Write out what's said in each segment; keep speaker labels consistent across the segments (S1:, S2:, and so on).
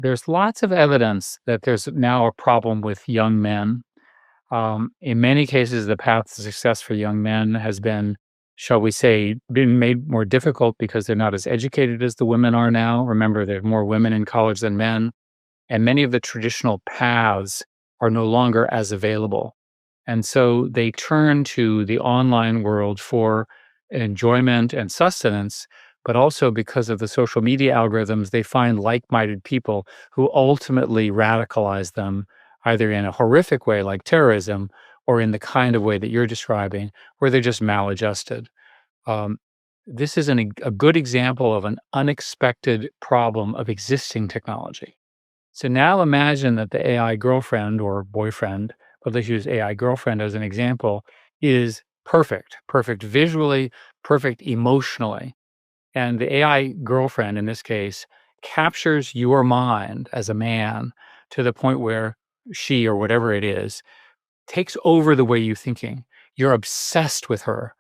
S1: There's lots of evidence that there's now a problem with young men. In many cases, the path to success for young men has been, shall we say, been made more difficult because they're not as educated as the women are now. Remember, there are more women in college than men, and many of the traditional paths are no longer as available. And so they turn to the online world for enjoyment and sustenance, but also because of the social media algorithms, they find like minded people who ultimately radicalize them either in a horrific way like terrorism or in the kind of way that you're describing, where they're just maladjusted. Um, this is a good example of an unexpected problem of existing technology. So now imagine that the AI girlfriend or boyfriend, but let's use AI girlfriend as an example, is perfect, perfect visually, perfect emotionally. And the AI girlfriend in this case captures your mind as a man to the point where she or whatever it is takes over the way you're thinking. You're obsessed with her.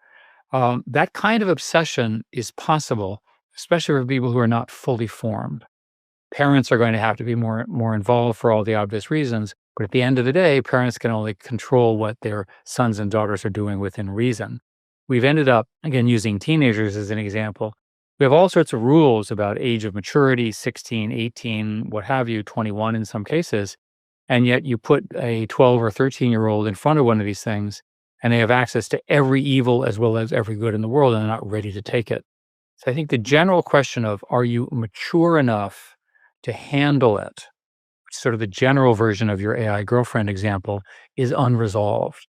S1: That kind of obsession is possible, especially for people who are not fully formed. Parents are going to have to be more involved for all the obvious reasons, but at the end of the day, parents can only control what their sons and daughters are doing within reason. We've ended up, again, using teenagers as an example. We have all sorts of rules about age of maturity, 16, 18, what have you, 21 in some cases, and yet you put a 12 or 13-year-old in front of one of these things, and they have access to every evil as well as every good in the world, and they're not ready to take it. So I think the general question of, are you mature enough to handle it, sort of the general version of your AI girlfriend example, is unresolved.